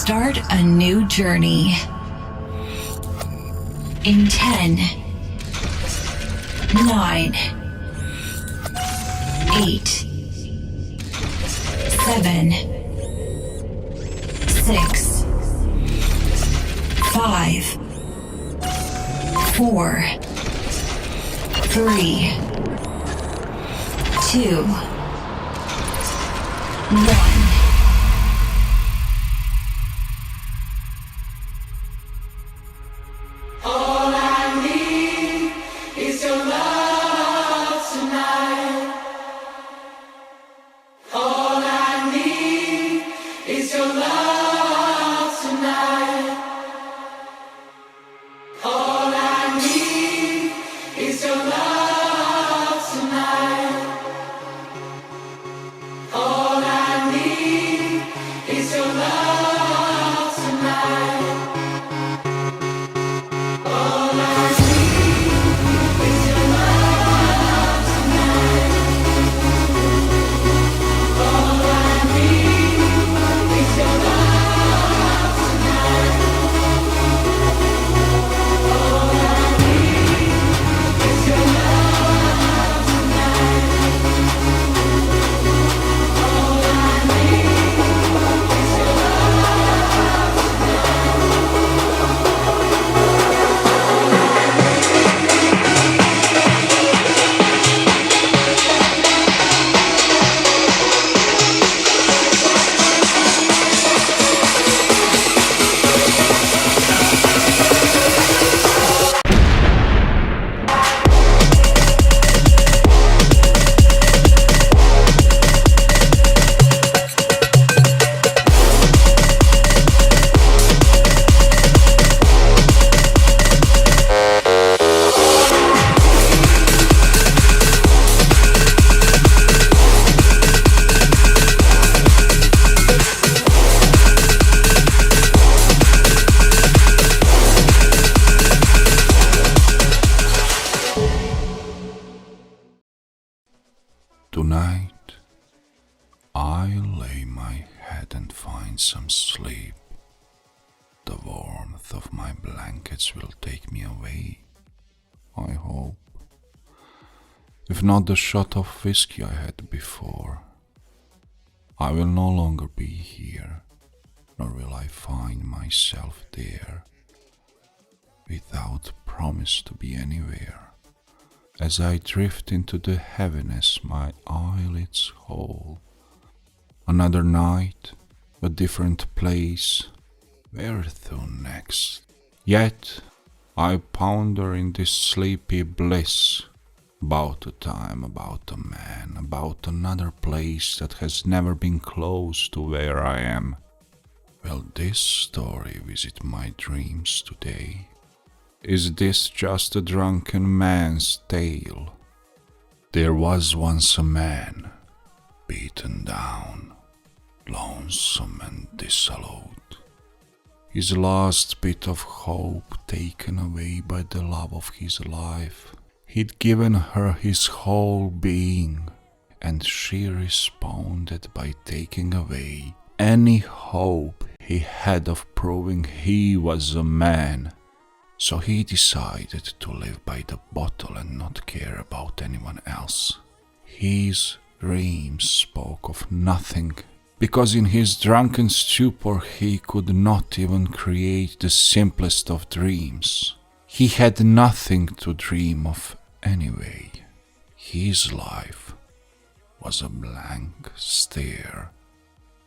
Start a new journey. In 10, 9, 8, 7, 6, 5, 4, 3, 2, 1. Tonight, I'll lay my head and find some sleep. The warmth of my blankets will take me away, I hope. If not the shot of whiskey I had before, I will no longer be here, nor will I find myself there, without promise to be anywhere. As I drift into the heaviness my eyelids hold. Another night, a different place, where to next? Yet I ponder in this sleepy bliss, about a time, about a man, about another place that has never been close to where I am. Will this story visit my dreams today? Is this just a drunken man's tale? There was once a man, beaten down, lonesome and dissolute, his last bit of hope taken away by the love of his life. He'd given her his whole being, and she responded by taking away any hope he had of proving he was a man. So he decided to live by the bottle and not care about anyone else. His dreams spoke of nothing, because in his drunken stupor he could not even create the simplest of dreams. He had nothing to dream of anyway. His life was a blank stare,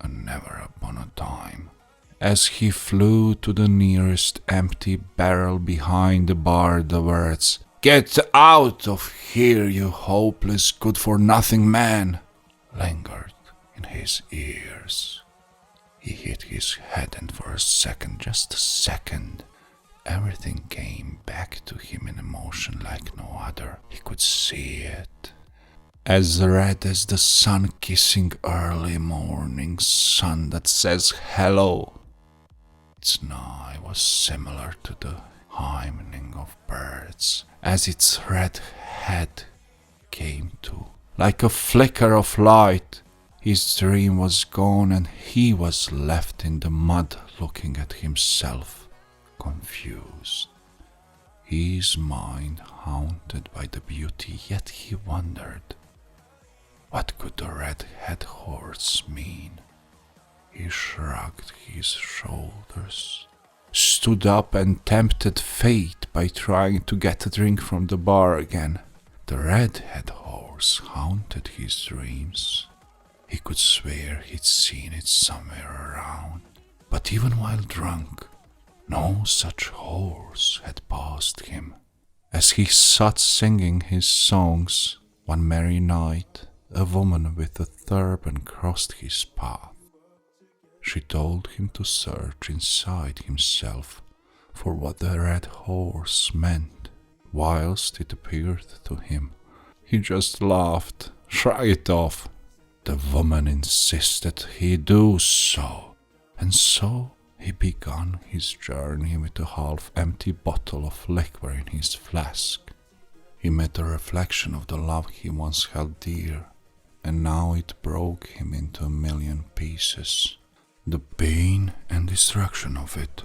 a never upon a time. As he flew to the nearest empty barrel behind the bar, the words, "Get out of here, you hopeless, good-for-nothing man," lingered in his ears. He hit his head, and for a second, just a second, everything came back to him in emotion like no other. He could see it. As red as the sun-kissing early morning sun that says hello. Its nigh was similar to the hymning of birds, as its red head came to, like a flicker of light, His dream was gone and he was left in the mud looking at himself, confused. His mind haunted by the beauty, yet he wondered, what could the red-head horse mean? He shrugged his shoulders, stood up and tempted fate by trying to get a drink from the bar again. The red-head horse haunted his dreams. He could swear he'd seen it somewhere around, but even while drunk, no such horse had passed him. As he sat singing his songs, one merry night, a woman with a turban crossed his path. She told him to search inside himself for what the red horse meant. Whilst it appeared to him, he just laughed. Try it off. The woman insisted he do so, and so he began his journey with a half-empty bottle of liquor in his flask. He met a reflection of the love he once held dear, and now it broke him into a million pieces. The pain and destruction of it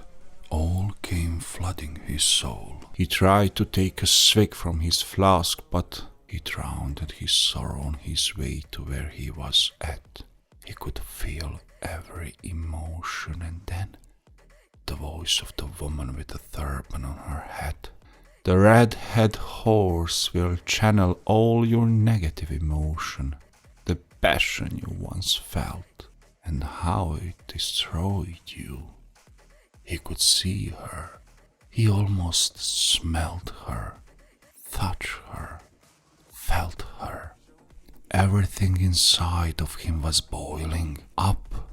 all came flooding his soul. He tried to take a swig from his flask, but he drowned his sorrow on his way to where he was at. He could feel every emotion, and then the voice of the woman with the turban on her head. The red-head horse will channel all your negative emotion, the passion you once felt, and how it destroyed you. He could see her. He almost smelled her, touched her, felt her. Everything inside of him was boiling up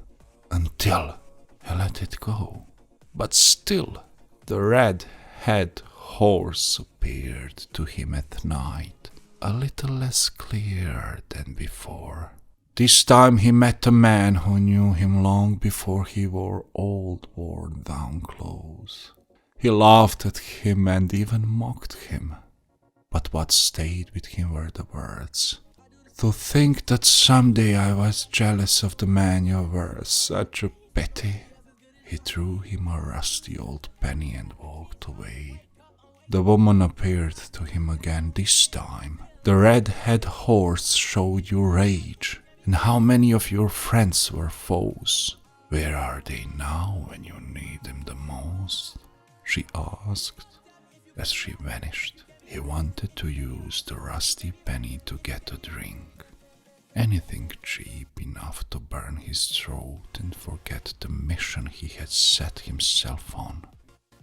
until he let it go. But still, the red-head horse appeared to him at night, a little less clear than before. This time he met a man who knew him long before he wore old, worn-down clothes. He laughed at him and even mocked him. But what stayed with him were the words. To think that someday I was jealous of the man you were, such a pity. He threw him a rusty old penny and walked away. The woman appeared to him again this time. The red-head horse showed you rage, and how many of your friends were foes. Where are they now when you need them the most? She asked as she vanished. He wanted to use the rusty penny to get a drink. Anything cheap enough to burn his throat and forget the mission he had set himself on.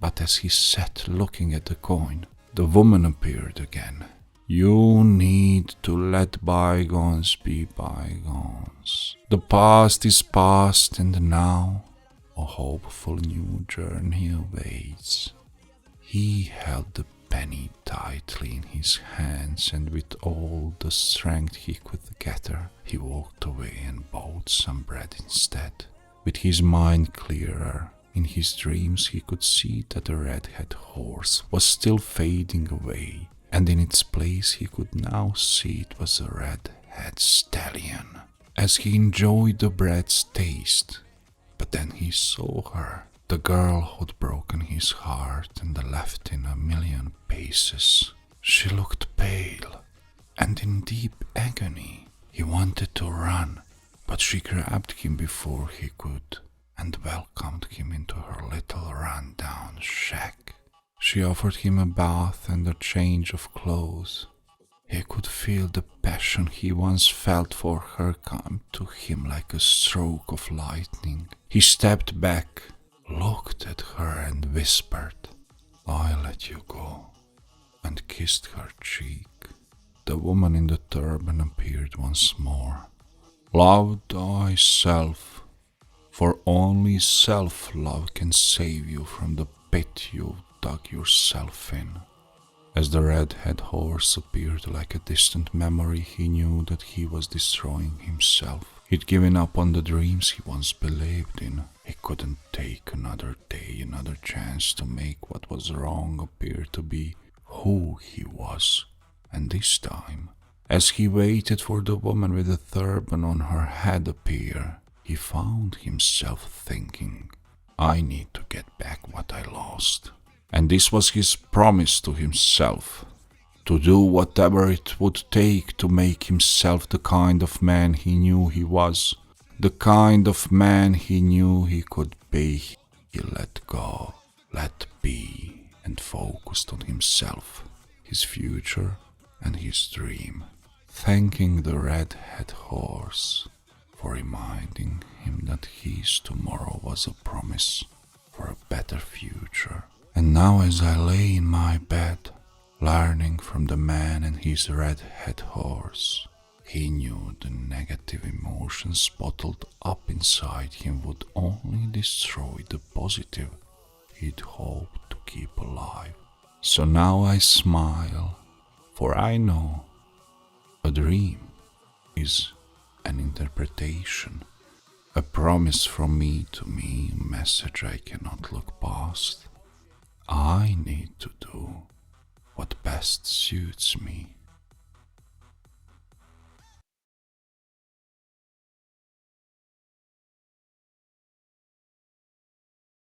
But as he sat looking at the coin, the woman appeared again. You need to let bygones be bygones. The past is past, and now a hopeful new journey awaits. He held the penny tightly in his hands, and with all the strength he could gather, he walked away and bought some bread instead. With his mind clearer, in his dreams he could see that the red-head horse was still fading away, and in its place he could now see it was a red-head stallion. As he enjoyed the bread's taste, but then he saw her, the girl who'd broken his heart and left in a million pieces. She looked pale and in deep agony. He wanted to run, but she grabbed him before he could and welcomed him into her little run-down shack. She offered him a bath and a change of clothes. He could feel the passion he once felt for her come to him like a stroke of lightning. He stepped back, looked at her and whispered, "I let you go," and kissed her cheek. The woman in the turban appeared once more. Love thyself, for only self-love can save you from the pit you've dug yourself in. As the red-head horse appeared like a distant memory, he knew that he was destroying himself. He'd given up on the dreams he once believed in. He couldn't take another day, another chance to make what was wrong appear to be who he was. And this time, As he waited for the woman with the turban on her head appear, he found himself thinking, I need to get back what I lost. And this was his promise to himself, to do whatever it would take to make himself the kind of man he knew he was, the kind of man he knew he could be. He let go, let be, and focused on himself, his future and his dream, thanking the red-headed horse for reminding him that his tomorrow was a promise for a better future. And now as I lay in my bed, learning from the man and his red-headed horse, he knew the negative emotions bottled up inside him would only destroy the positive he'd hoped to keep alive. So now I smile, for I know a dream is an interpretation, a promise from me to me, a message I cannot look past. I need to do what best suits me.